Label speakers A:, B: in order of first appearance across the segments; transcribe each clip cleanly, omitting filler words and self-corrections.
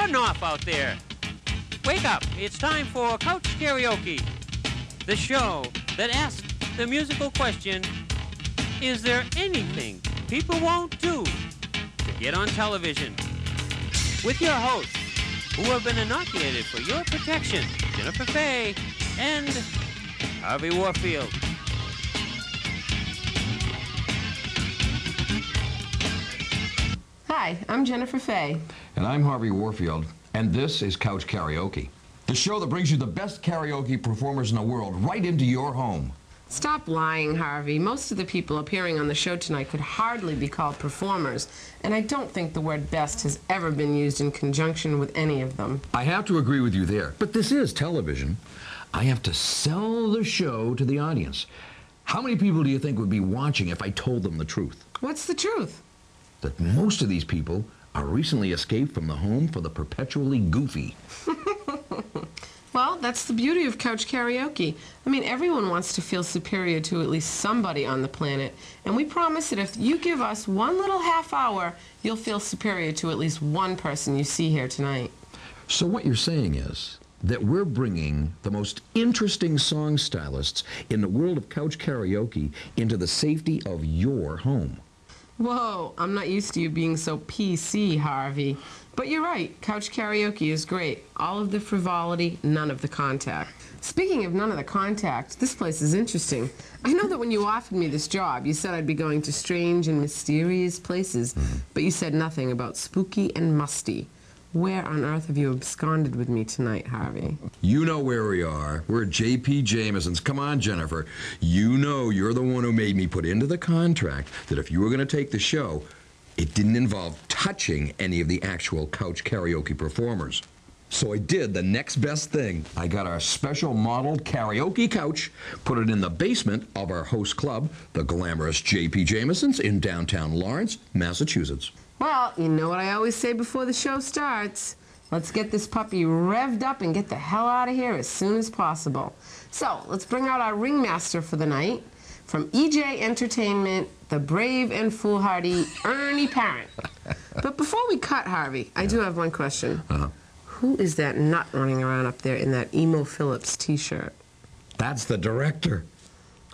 A: nodding off out there. Wake up. It's time for Kouch Karaoke, the show that asks the musical question, is there anything people won't do to get on television? With your hosts, who have been inoculated for your protection, Jennifer Fay and Harvey Warfield.
B: Hi, I'm Jennifer Fay.
C: And I'm Harvey Warfield, and this is Kouch Karaoke, the show that brings you the best karaoke performers in the world right into your home.
B: Stop lying, Harvey. Most of the people appearing on the show tonight could hardly be called performers, and I don't think the word best has ever been used in conjunction with any of them.
C: I have to agree with you there, but this is television. I have to sell the show to the audience. How many people do you think would be watching if I told them the truth?
B: What's the truth?
C: That most of these people are recently escaped from the home for the perpetually goofy.
B: Well, that's the beauty of Kouch Karaoke. I mean, everyone wants to feel superior to at least somebody on the planet, and we promise that if you give us one little half hour, you'll feel superior to at least one person you see here tonight.
C: So what you're saying is that we're bringing the most interesting song stylists in the world of Kouch Karaoke into the safety of your home.
B: Whoa, I'm not used to you being so PC, Harvey. But you're right, Kouch Karaoke is great. All of the frivolity, none of the contact. Speaking of none of the contact, this place is interesting. I know that when you offered me this job, you said I'd be going to strange and mysterious places, but you said nothing about spooky and musty. Where on earth have you absconded with me tonight, Harvey?
C: You know where we are. We're at J.P. Jameson's. Come on, Jennifer. You know you're the one who made me put into the contract that if you were going to take the show, it didn't involve touching any of the actual Kouch Karaoke performers. So I did the next best thing. I got our special modeled karaoke couch, put it in the basement of our host club, the glamorous J.P. Jameson's in downtown Lawrence, Massachusetts.
B: Well, you know what I always say before the show starts. Let's get this puppy revved up and get the hell out of here as soon as possible. So, let's bring out our ringmaster for the night. From EJ Entertainment, the brave and foolhardy Ernie Parent. But before we cut, Harvey, I do have one question. Who is that nut running around up there in that Emo Phillips t-shirt?
C: That's the director.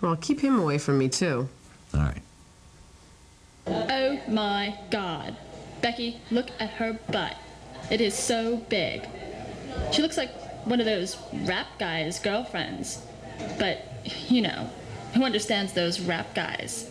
B: Well, keep him away from me, too.
C: All right.
D: Oh my God. Becky, look at her butt. It is so big. She looks like one of those rap guys' girlfriends. But, you know, who understands those rap guys?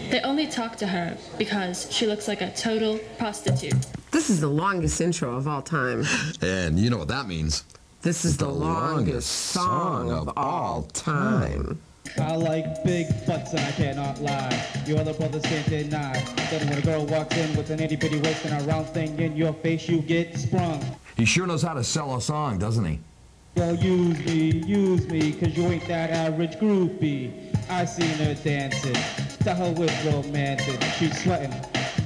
D: They only talk to her because she looks like a total prostitute.
B: This is the longest intro of all time.
C: And you know what that means.
B: This is the longest song of all time.
E: I like big butts and I cannot lie. Your other brothers can't deny. Then when a girl walks in with an itty-bitty waist and a round thing in your face, you get sprung.
C: He sure knows how to sell a song, doesn't he?
E: Well, use me, cause you ain't that average groupie. I seen her dancing. Tell her with romantic. She's sweating,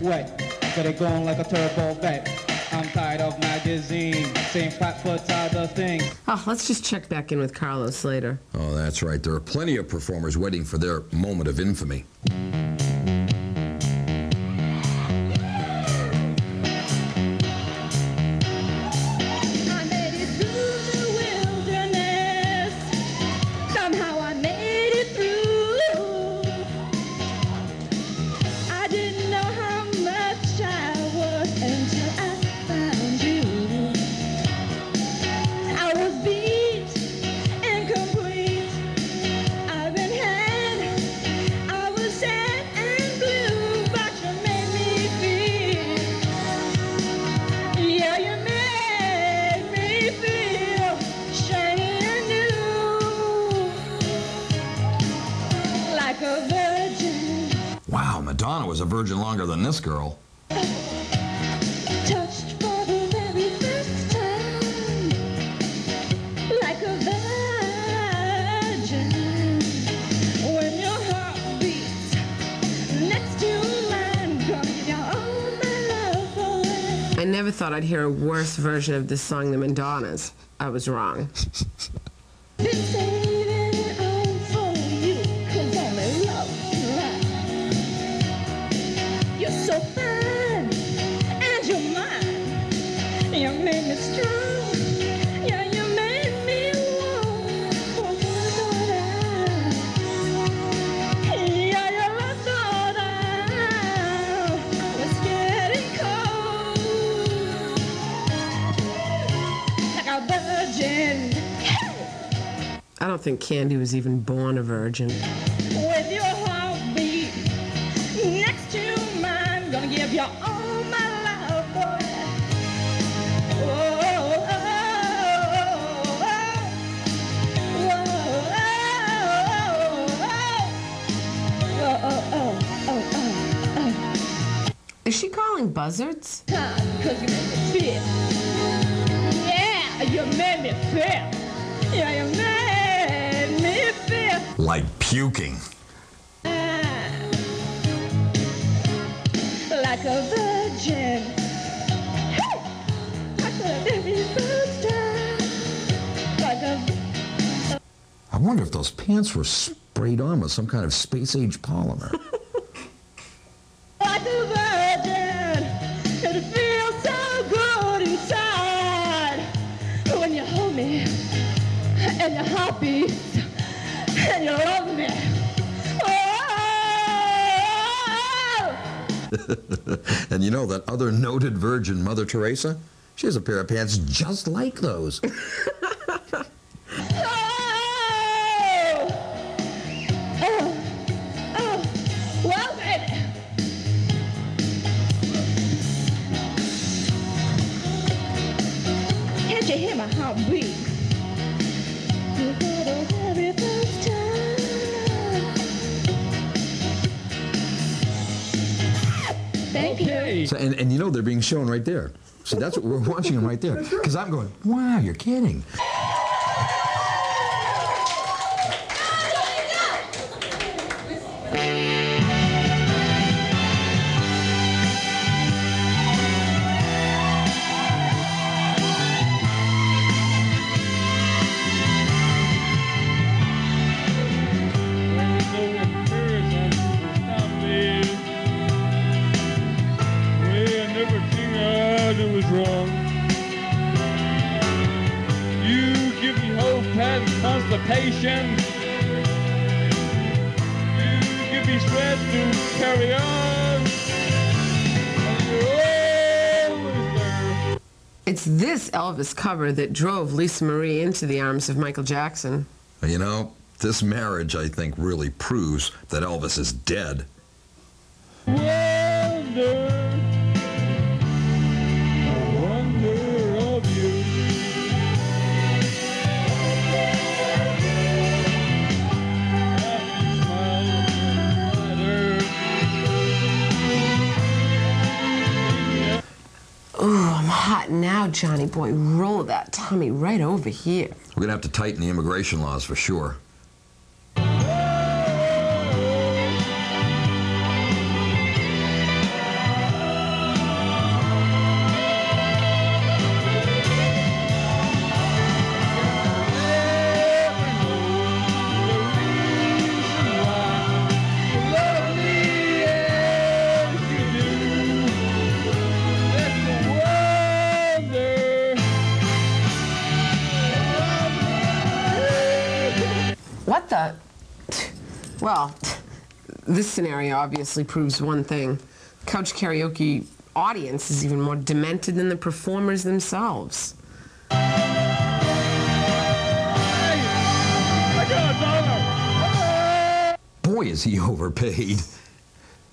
E: wet, got it going like a turbo vet. I'm tired of magazines, same flat foot other things.
B: Oh, let's just check back in with Carlos later.
C: Oh, that's right. There are plenty of performers waiting for their moment of infamy. Wow, Madonna was a virgin longer than this girl.
F: Touched for the very first time, like a virgin. When your heart beats next to mine, gonna give you all my love for it.
B: I never thought I'd hear a worse version of this song than Madonna's. I was wrong.
F: Been saving it all for you, 'cause only love can last. You're so fine, and you're mine. You make
B: don't think Candy was even born a virgin.
F: With your heartbeat next to mine, gonna give you all my love, boy. Oh, oh, oh,
B: Is she calling buzzards?
F: Cause you made me feel. Yeah, you made me feel. Yeah, you made me feel.
C: Like puking.
F: Like a virgin. Hey! Like the very first time. Like a...
C: I wonder if those pants were sprayed on with some kind of space-age polymer.
F: Like a virgin. It feels so good inside. When you hold me. And your heart beats. And you love me.
C: And you know that other noted virgin, Mother Teresa? She has a pair of pants just like those.
F: Well, baby. Can't you hear my heartbeat? You got a very first time. Thank you.
C: So, and you know they're being shown right there. So that's what we're watching them right there. Because I'm going, wow, you're kidding.
G: Constipation. You give me strength to carry on. And you're always there.
B: It's this Elvis cover that drove Lisa Marie into the arms of Michael Jackson.
C: You know, this marriage, I think, really proves that Elvis is dead.
G: Wonder of you.
B: Ooh, I'm hot now, Johnny boy. Roll that tummy right over here.
C: We're going to have to tighten the immigration laws for sure.
B: What the? Well, this scenario obviously proves one thing. Kouch Karaoke audience is even more demented than the performers themselves.
C: Boy, is he overpaid.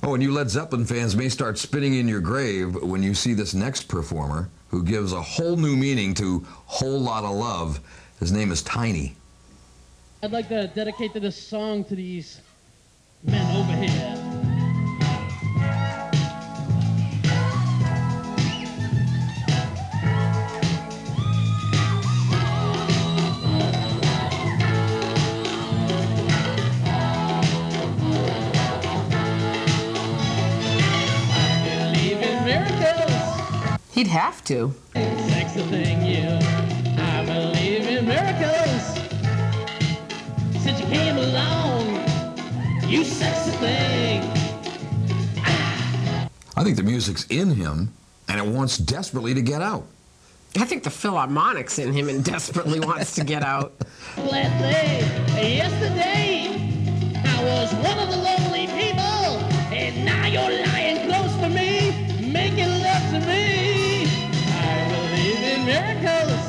C: Oh, and you Led Zeppelin fans may start spinning in your grave when you see this next performer who gives a whole new meaning to Whole Lotta Love. His name is Tiny.
H: I'd like to dedicate this song to these men over here. I believe in miracles.
B: He'd have to.
H: Sex the thing, you. I believe in miracles. Since you came along, you sexy thing.
C: I think the music's in him, and it wants desperately to get out.
B: I think the Philharmonic's in him and desperately wants to get out.
H: Yesterday, I was one of the lonely people, and now you're lying close to me, making love to me. I believe in miracles.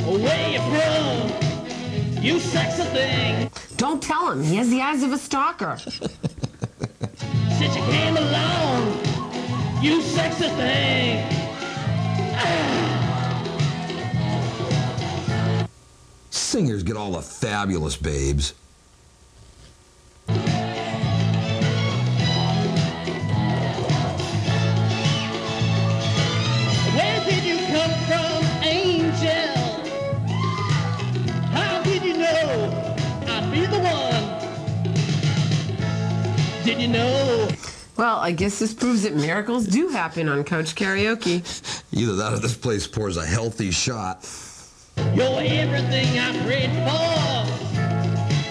H: Where you from? sexy thing.
B: Don't tell him. He has the eyes of a stalker.
H: Since you came along, you sexy thing.
C: Singers get all the fabulous babes.
H: Where did you come from, angel? How did you know I'd be the one? Did you know?
B: Well, I guess this proves that miracles do happen on Kouch Karaoke.
C: Either that or this place pours a healthy shot.
H: You're everything I prayed for.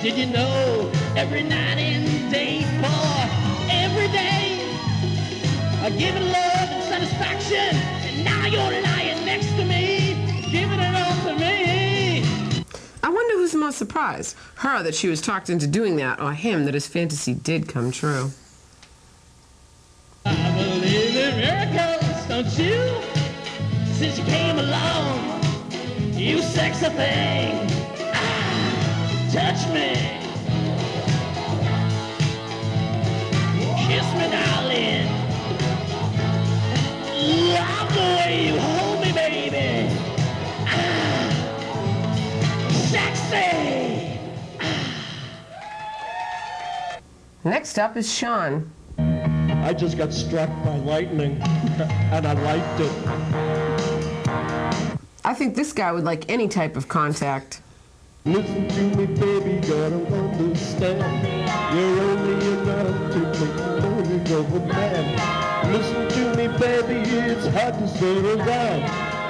H: Did you know every night and day for every day I give it love and satisfaction, and now you're lying next to me, giving it all to me.
B: I wonder who's the most surprised, her that she was talked into doing that, or him that his fantasy did come true.
H: I believe in miracles, don't you? Since you came along, you sexy thing. Touch me. Kiss me, darling. Love the way you hold me, baby. Sexy.
B: Next up is Sean.
I: I just got struck by lightning, and I liked it.
B: I think this guy would like any type of contact.
I: Listen to me, baby, gotta understand. You're only enough to make the morning go mad. Listen to me, baby, it's hard to settle down.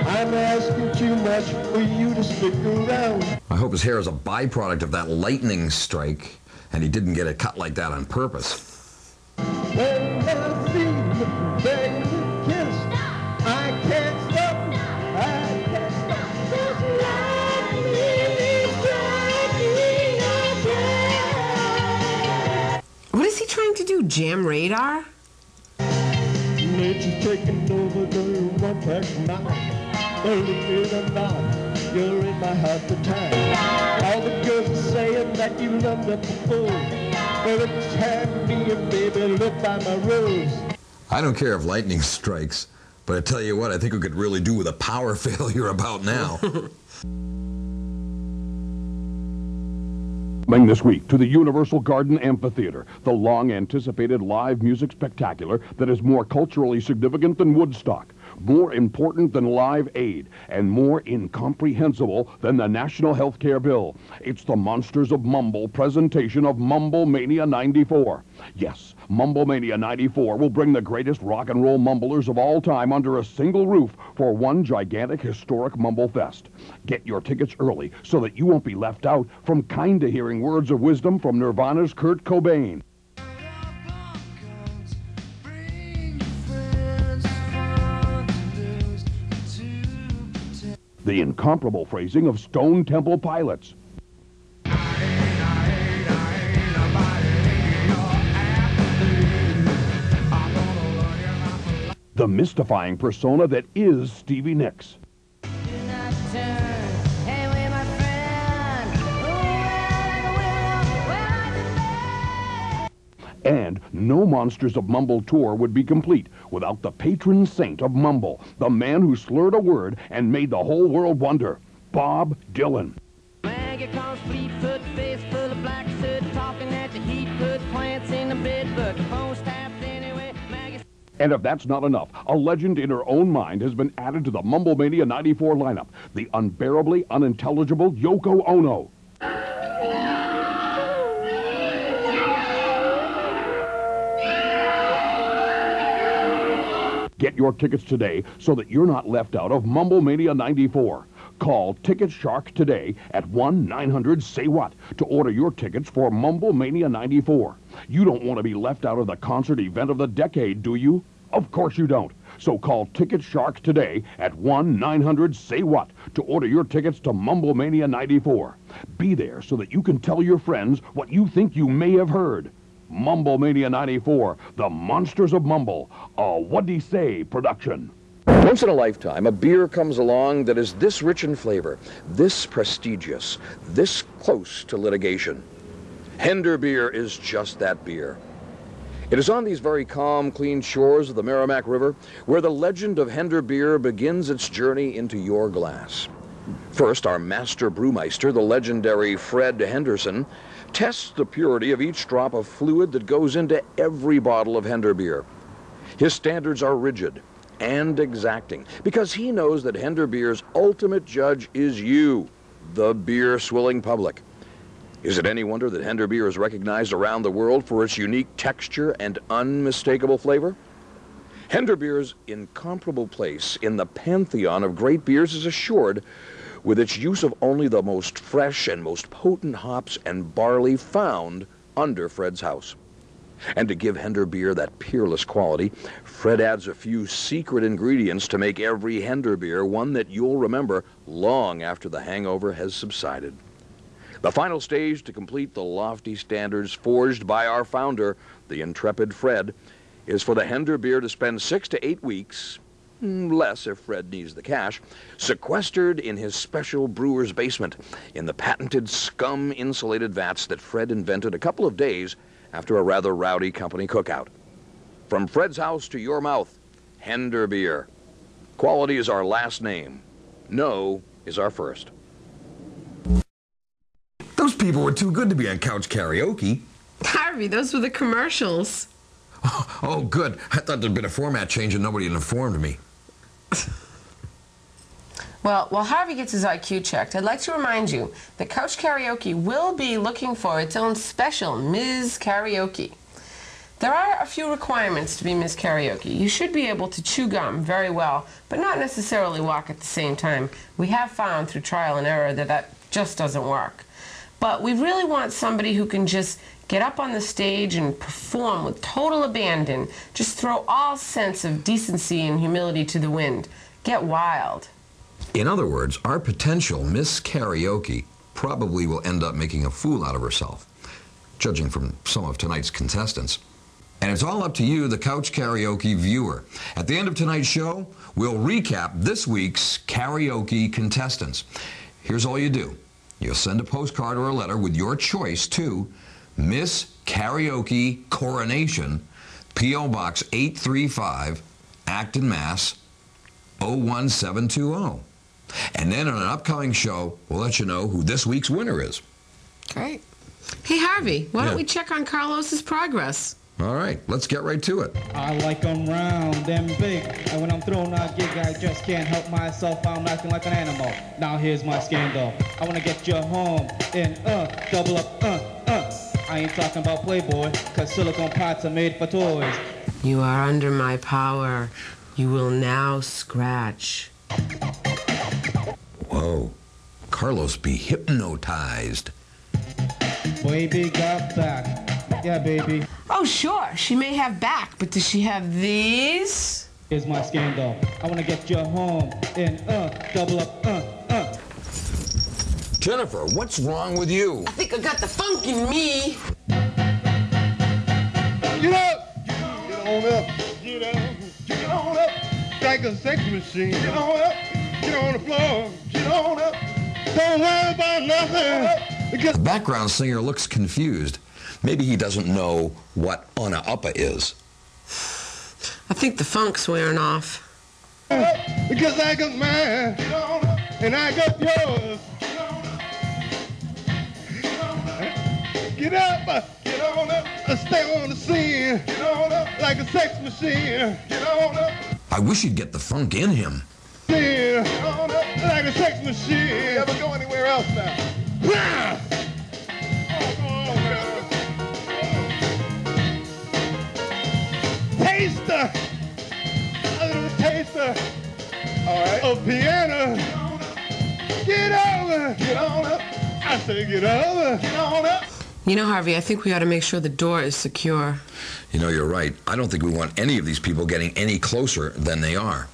I: I'm asking too much for you to stick around.
C: I hope his hair is a byproduct of that lightning strike, and he didn't get it cut like that on purpose.
I: When I see the baby kiss, I can't stop. I can't stop. This lightning strike again.
B: What is he trying to do, jam radar?
I: Nature's taking over, girl, one back now. Believe it or not, you're in my heart for time. All the girls are saying that you loved up before. But it's time me and baby look by my rose.
C: I don't care if lightning strikes, but I tell you what, I think we could really do with a power failure about now.
J: Coming this week to the Universal Garden Amphitheater, the long-anticipated live music spectacular that is more culturally significant than Woodstock, more important than Live Aid, and more incomprehensible than the National Health Care Bill. It's the Monsters of Mumble presentation of Mumble Mania 94. Yes, Mumble Mania 94 will bring the greatest rock and roll mumblers of all time under a single roof for one gigantic historic Mumble Fest. Get your tickets early so that you won't be left out from kinda hearing words of wisdom from Nirvana's Kurt Cobain. The incomparable phrasing of Stone Temple Pilots. The mystifying persona that is Stevie Nicks. And no Monsters of Mumble tour would be complete without the patron saint of Mumble, the man who slurred a word and made the whole world wonder, Bob Dylan.
K: Maggie calls Fleetfoot, face full of black soot, talking at the heat, put plants in the bed book, phone tapped anyway, Maggie...
J: And if that's not enough, a legend in her own mind has been added to the Mumble Mania 94 lineup, the unbearably unintelligible Yoko Ono. Get your tickets today so that you're not left out of Mumble Mania 94. Call Ticket Shark today at 1-900-SAY-WHAT to order your tickets for Mumble Mania 94. You don't want to be left out of the concert event of the decade, do you? Of course you don't. So call Ticket Shark today at 1-900-SAY-WHAT to order your tickets to Mumble Mania 94. Be there so that you can tell your friends what you think you may have heard. Mumble Mania 94, The Monsters of Mumble, a What'd He Say production.
C: Once in a lifetime, a beer comes along that is this rich in flavor, this prestigious, this close to litigation. Hender beer is just that beer. It is on these very calm, clean shores of the Merrimack River where the legend of Hender beer begins its journey into your glass. First, our master brewmeister, the legendary Fred Henderson, tests the purity of each drop of fluid that goes into every bottle of Hender beer. His standards are rigid and exacting because he knows that Hender beer's ultimate judge is you, the beer-swilling public. Is it any wonder that Hender beer is recognized around the world for its unique texture and unmistakable flavor? Hender beer's incomparable place in the pantheon of great beers is assured with its use of only the most fresh and most potent hops and barley found under Fred's house. And to give Hender beer that peerless quality, Fred adds a few secret ingredients to make every Hender beer one that you'll remember long after the hangover has subsided. The final stage to complete the lofty standards forged by our founder, the intrepid Fred, is for the Hender beer to spend 6 to 8 weeks, less if Fred needs the cash, sequestered in his special brewer's basement in the patented scum-insulated vats that Fred invented a couple of days after a rather rowdy company cookout. From Fred's house to your mouth, Hender beer. Quality is our last name. No is our first. Those people were too good to be on Kouch Karaoke.
B: Harvey, those were the commercials.
C: Oh, good. I thought there'd been a format change and nobody had informed me.
B: Well, while Harvey gets his IQ checked, I'd like to remind you that Kouch Karaoke will be looking for its own special Ms. Karaoke. There are a few requirements to be Ms. Karaoke. You should be able to chew gum very well, but not necessarily walk at the same time. We have found through trial and error that that just doesn't work. But we really want somebody who can just get up on the stage and perform with total abandon. Just throw all sense of decency and humility to the wind. Get wild.
C: In other words, our potential Miss Karaoke probably will end up making a fool out of herself, judging from some of tonight's contestants. And it's all up to you, the Kouch Karaoke viewer. At the end of tonight's show, we'll recap this week's karaoke contestants. Here's all you do. You'll send a postcard or a letter with your choice to Miss Karaoke Coronation, P.O. Box 835, Acton, Mass. 01720. And then on an upcoming show, we'll let you know who this week's winner is.
B: Great. Hey, Harvey, why don't we check on Carlos's progress?
C: All right, let's get right to it.
E: I like 'em round and big, and when I'm throwing a gig, I just can't help myself. I'm acting like an animal. Now here's my scandal. I wanna get you home in double up, I ain't talking about Playboy, 'cause silicone pots are made for toys.
B: You are under my power. You will now scratch.
C: Whoa. Carlos be hypnotized.
E: Baby got back. Yeah, baby.
B: Oh, sure. She may have back, but does she have these?
E: Here's my scandal. I want to get you home in double up,
C: Jennifer, what's wrong with you?
B: I think I got the funk in me.
I: Get up! Get on up! Get on up! Like a sex machine. Get on up! Get on the floor! Get on up! Don't worry about nothing!
C: The background singer looks confused. Maybe he doesn't know what Ona Uppa is.
B: I think the funk's wearing off.
I: Because I got mine, and I got yours. Get up, get on up, stay on the scene, get on up, like a sex machine, get on up.
C: I wish he'd get the funk in him.
I: Get on up, like a sex machine. Never go anywhere else now. Taster, a little taster, all right, of piano. Get over, get on up. I say get over, get on up.
B: You know, Harvey, I think we ought to make sure the door is secure.
C: You know, you're right. I don't think we want any of these people getting any closer than they are.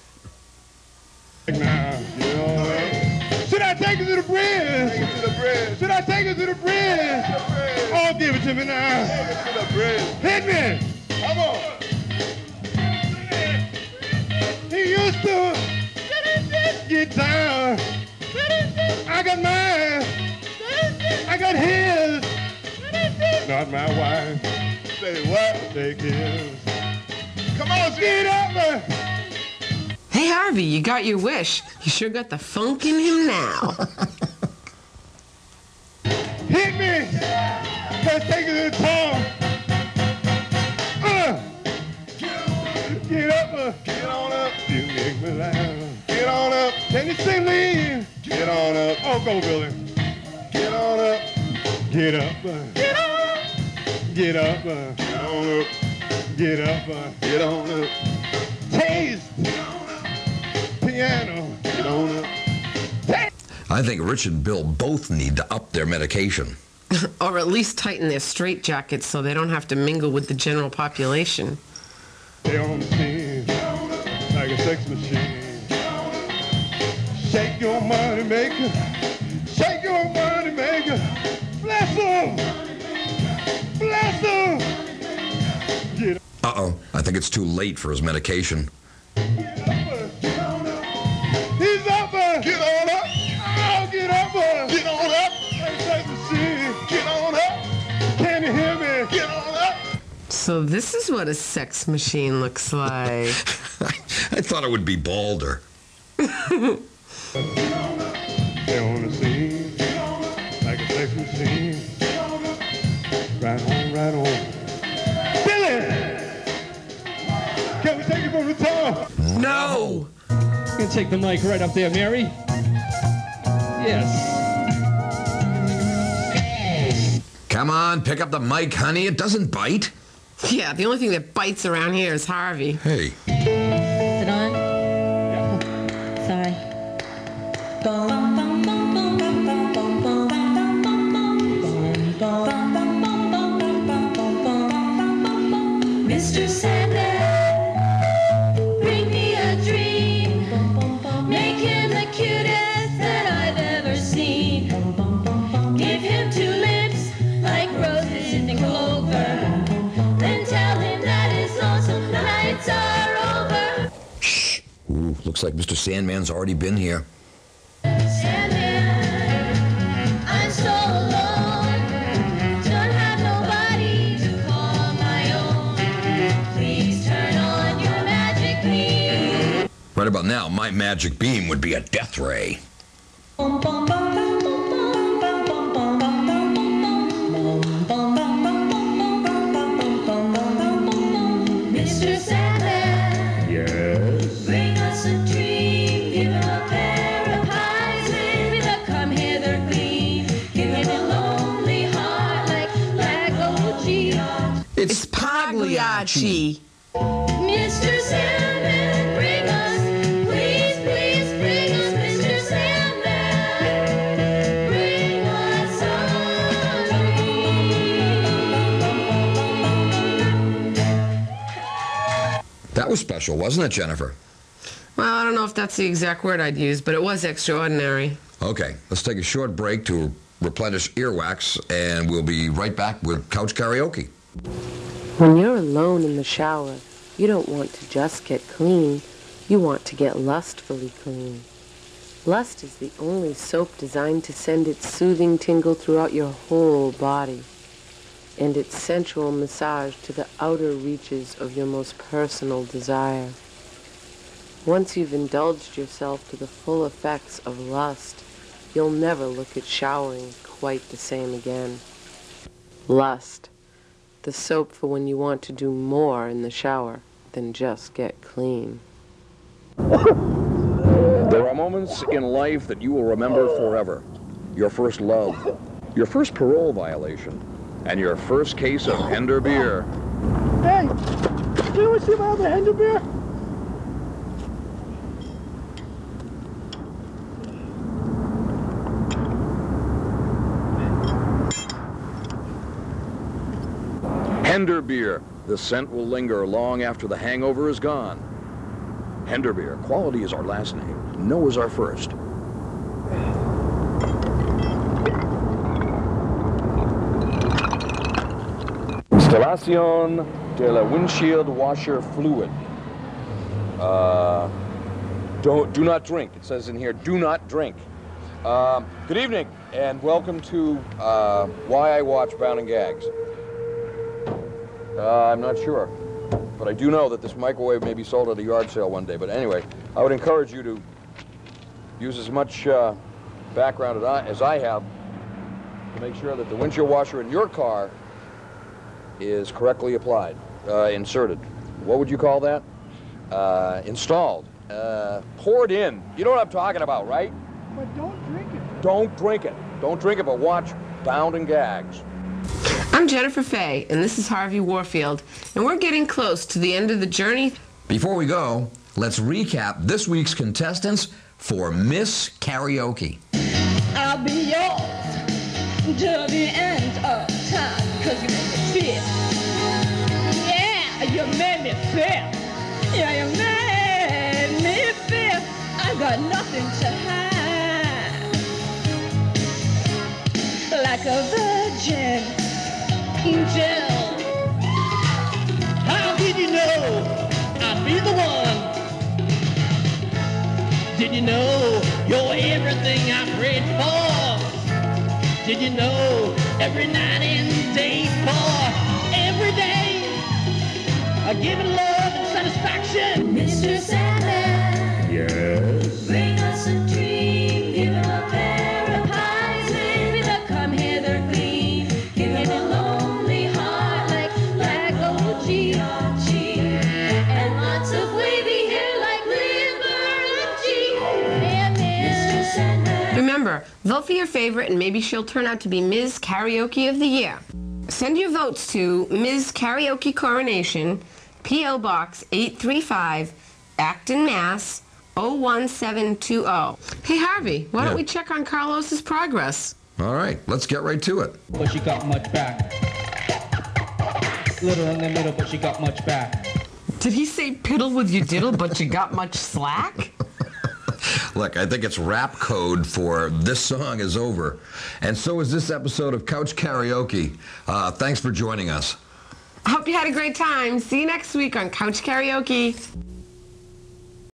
I: Now, get on up. Should I take it to the bridge? Take it to the bridge. Should I take it to the bridge? Oh, give it to me now. Take it to the bridge. Hit me. Come on. He used to get down. I got mine. I got his. Not my wife. Say what? Take his. Come on, get up.
B: Hey, Harvey, you got your wish. You sure got the funk in him now.
I: Hit me. Let's take it to the town. Get up. Get on up. You make me laugh. Get on up. Can you sing me? Get on up. Oh, go, Billy. Get on up. Get up. Get on up. Get up. Get on up. Get up. Get on up. Taste. Piano. Get on up.
C: I think Rich and Bill both need to up their medication.
B: Or at least tighten their straitjackets so they don't have to mingle with the general population.
I: They on the scene like a sex machine. Shake your money maker. Shake your money maker. Bless them. Bless them. Get
C: Uh-oh, I think it's too late for his medication.
I: He's up. Get on up. Oh, get up. Get on up. Like a sex machine. Get on up. Can you hear me? Get on up.
B: So this is what a sex machine looks like.
C: I thought it would be balder.
I: They on the scene like a sex machine. Right on, right on. Billy! Can we take it from the top?
B: No!
H: You can take the mic right up there, Mary. Yes.
C: Come on, pick up the mic, honey. It doesn't bite.
B: Yeah, the only thing that bites around here is Harvey.
C: Hey.
F: Is it on? Yeah. Sorry. Mr. Sandman, bring me a dream. Make him the cutest that I've ever seen. Give him 2 lips like roses and clover. Then tell him that his lonesome nights are over.
C: Shh. Ooh, looks like Mr. Sandman's already been here.
F: Sandman, I'm so alone. Don't have nobody to call my own. Please turn on your magic beam.
C: Right about now, my magic beam would be a death ray.
F: Mr. Sandman,
I: Yes.
F: bring us a dream. Give him a pair of pies with a come hither gleam. Give him a lonely heart like OG.
B: It's Pagliacci.
F: Mr. Sandman, bring us, please, please bring us, Mr. Sandman. Bring us a dream.
C: That was special, wasn't it, Jennifer?
B: Well, I don't know if that's the exact word I'd use, but it was extraordinary.
C: Okay, let's take a short break to replenish earwax, and we'll be right back with Kouch Karaoke.
L: When you're alone in the shower, you don't want to just get clean. You want to get lustfully clean. Lust is the only soap designed to send its soothing tingle throughout your whole body, and its sensual massage to the outer reaches of your most personal desire. Once you've indulged yourself to the full effects of lust, you'll never look at showering quite the same again. Lust, the soap for when you want to do more in the shower than just get clean.
J: There are moments in life that you will remember forever. Your first love, your first parole violation, and your first case of Hender beer.
I: Hey, do you want to see my other Hender beer?
J: Hender beer. The scent will linger long after the hangover is gone. Hender beer. Quality is our last name. No is our first. Instalación de la windshield washer fluid.
C: Do not drink. It says in here, do not drink. Good evening, and welcome to Why I Watch Bound and Gags. I'm not sure, but I do know that this microwave may be sold at a yard sale one day. But anyway, I would encourage you to use as much background as I have to make sure that the windshield washer in your car is correctly applied, inserted. What would you call that? Installed. Poured in. You know what I'm talking about, right?
E: But don't drink it.
C: Don't drink it. Don't drink it, but watch Bound and Gags.
B: I'm Jennifer Fay, and this is Harvey Warfield, and we're getting close to the end of the journey.
C: Before we go, let's recap this week's contestants for Miss Karaoke.
F: I'll be yours till the end of time, 'cause you made me feel. Yeah, you made me feel. Yeah, you made me feel. I got nothing to hide. Like a virgin angel.
H: How did you know I'd be the one? Did you know you're everything I prayed for? Did you know every night and day for every day I give it love and satisfaction?
F: Mr. Sandman,
J: Yes?
F: bring us a dream, give him a pair of pies, maybe they'll come hither clean. Give him a lonely heart like G, and lots of wavy hair like Liberace. Mr. Sandman.
B: Remember, vote for your favorite, and maybe she'll turn out to be Ms. Karaoke of the Year. Send your votes to Ms. Karaoke Coronation, P.O. Box 835, Acton, Mass. 01720. Hey, Harvey, why don't we check on Carlos's progress?
C: All right, let's get right to it.
E: But she got much back. Little in the middle, but she got much back.
B: Did he say piddle with your diddle, but you got much slack?
C: Look, I think it's rap code for this song is over. And so is this episode of Kouch Karaoke. Thanks for joining us.
B: I hope you had a great time. See you next week on Kouch Karaoke.